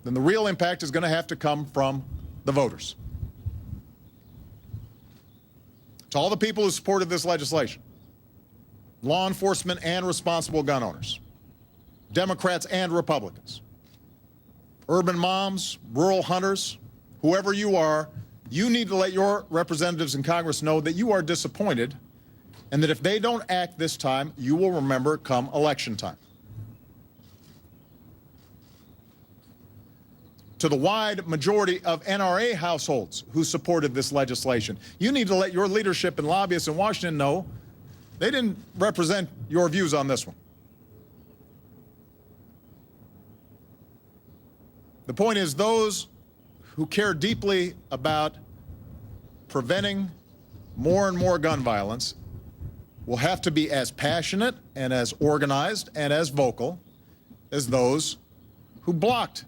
then the real impact is going to have to come from the voters. To all the people who supported this legislation, law enforcement and responsible gun owners, Democrats and Republicans, urban moms, rural hunters, whoever you are, you need to let your representatives in Congress know that you are disappointed and that if they don't act this time, you will remember come election time. To the wide majority of NRA households who supported this legislation, you need to let your leadership and lobbyists in Washington know they didn't represent your views on this one. The point is, those who care deeply about preventing more and more gun violence will have to be as passionate and as organized and as vocal as those who blocked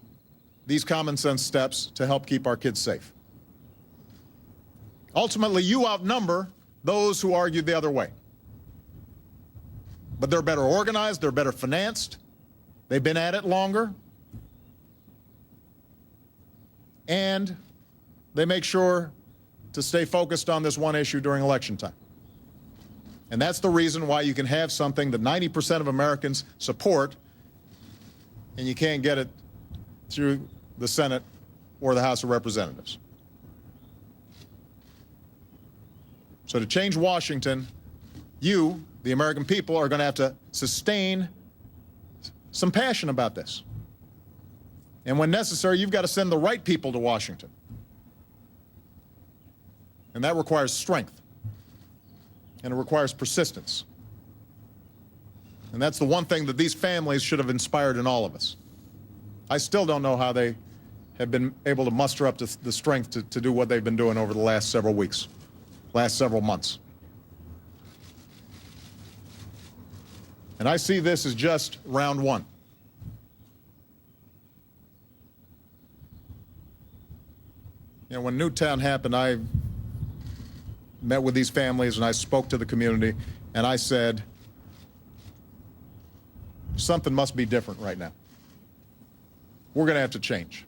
these common sense steps to help keep our kids safe. Ultimately, you outnumber those who argued the other way. But they're better organized, they're better financed, they've been at it longer, and they make sure to stay focused on this one issue during election time. And that's the reason why you can have something that 90% of Americans support, and you can't get it through the Senate or the House of Representatives. So to change Washington, you, the American people, are going to have to sustain some passion about this. And when necessary, you've got to send the right people to Washington. And that requires strength. And it requires persistence. And that's the one thing that these families should have inspired in all of us. I still don't know how they have been able to muster up the strength to do what they've been doing over the last several weeks, last several months. And I see this as just round one. You know, when Newtown happened, I met with these families and I spoke to the community and I said, something must be different right now. We're going to have to change.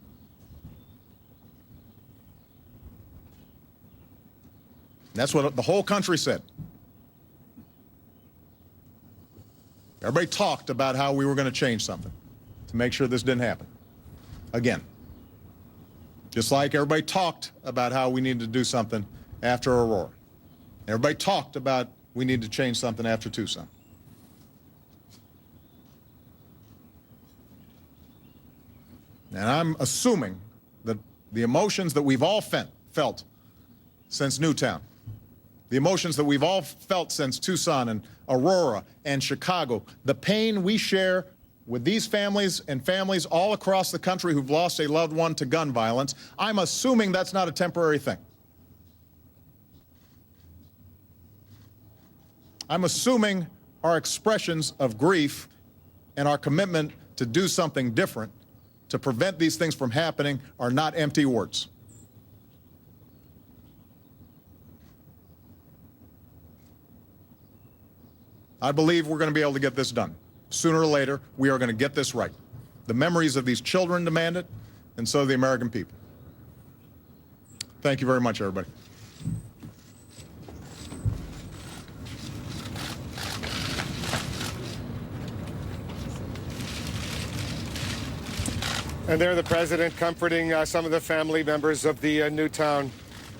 That's what the whole country said. Everybody talked about how we were going to change something to make sure this didn't happen again. Just like everybody talked about how we needed to do something after Aurora. Everybody talked about we need to change something after Tucson. And I'm assuming that the emotions that we've all felt since Newtown, the emotions that we've all felt since Tucson and Aurora and Chicago, the pain we share with these families and families all across the country who've lost a loved one to gun violence, I'm assuming that's not a temporary thing. I'm assuming our expressions of grief and our commitment to do something different to prevent these things from happening are not empty words. I believe we're going to be able to get this done. Sooner or later, we are going to get this right. The memories of these children demand it, and so do the American people. Thank you very much, everybody. And there, the president comforting some of the family members of the Newtown,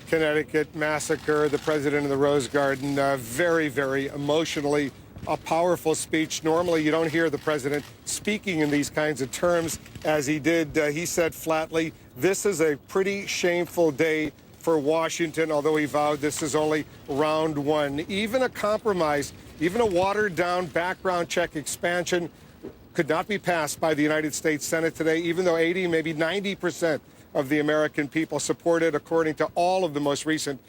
Connecticut massacre. The president of the Rose Garden, very, very emotionally, a powerful speech. Normally, you don't hear the president speaking in these kinds of terms as he did. He said flatly, this is a pretty shameful day for Washington, although he vowed this is only round one. Even a compromise, even a watered-down background check expansion could not be passed by the United States Senate today, even though 80, maybe 90% of the American people support it, according to all of the most recent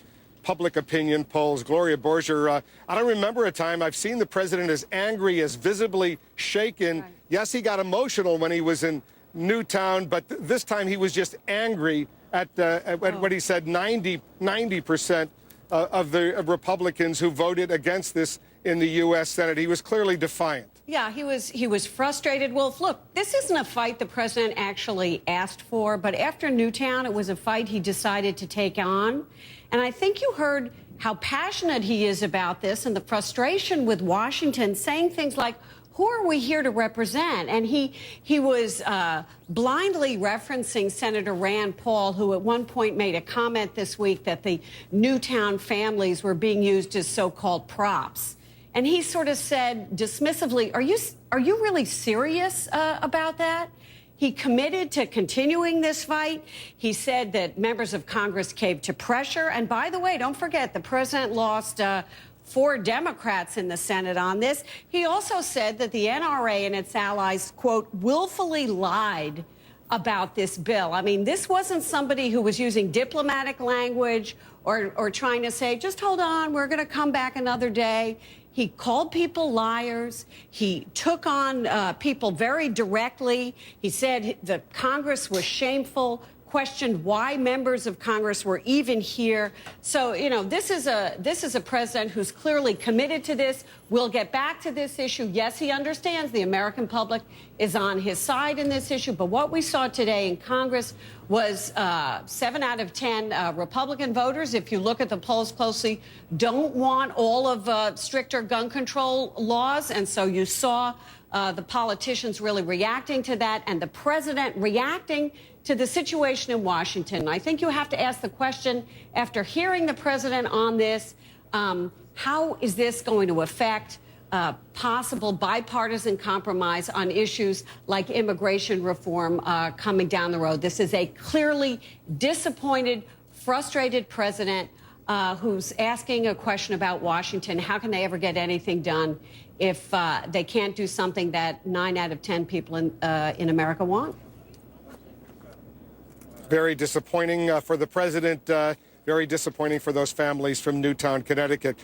public opinion polls. Gloria Borger, I don't remember a time I've seen the president as angry, as visibly shaken. Right. Yes, he got emotional when he was in Newtown, but this time he was just angry at what he said 90% of the Republicans who voted against this in the U.S. Senate. He was clearly defiant. Yeah, he was frustrated. Well, look, this isn't a fight the president actually asked for, but after Newtown, it was a fight he decided to take on. And I think you heard how passionate he is about this and the frustration with Washington, saying things like, who are we here to represent? And he was blindly referencing Senator Rand Paul, who at one point made a comment this week that the Newtown families were being used as so-called props. And he sort of said dismissively, are you really serious about that? He committed to continuing this fight. He said that members of Congress caved to pressure. And by the way, don't forget, the president lost 4 Democrats in the Senate on this. He also said that the NRA and its allies, quote, willfully lied about this bill. I mean, this wasn't somebody who was using diplomatic language or trying to say, just hold on, we're going to come back another day. He called people liars. He took on people very directly. He said the Congress was shameful, questioned why members of Congress were even here. So, you know, this is a president who's clearly committed to this. We'll get back to this issue. Yes, he understands the American public is on his side in this issue. But what we saw today in Congress was 7 out of 10 Republican voters, if you look at the polls closely, don't want all of stricter gun control laws. And so you saw the politicians really reacting to that and the president reacting to the situation in Washington. I think you have to ask the question, after hearing the president on this, how is this going to affect possible bipartisan compromise on issues like immigration reform coming down the road? This is a clearly disappointed, frustrated president who's asking a question about Washington. How can they ever get anything done if they can't do something that 9 out of 10 people in America want? Very disappointing for the president, very disappointing for those families from Newtown, Connecticut.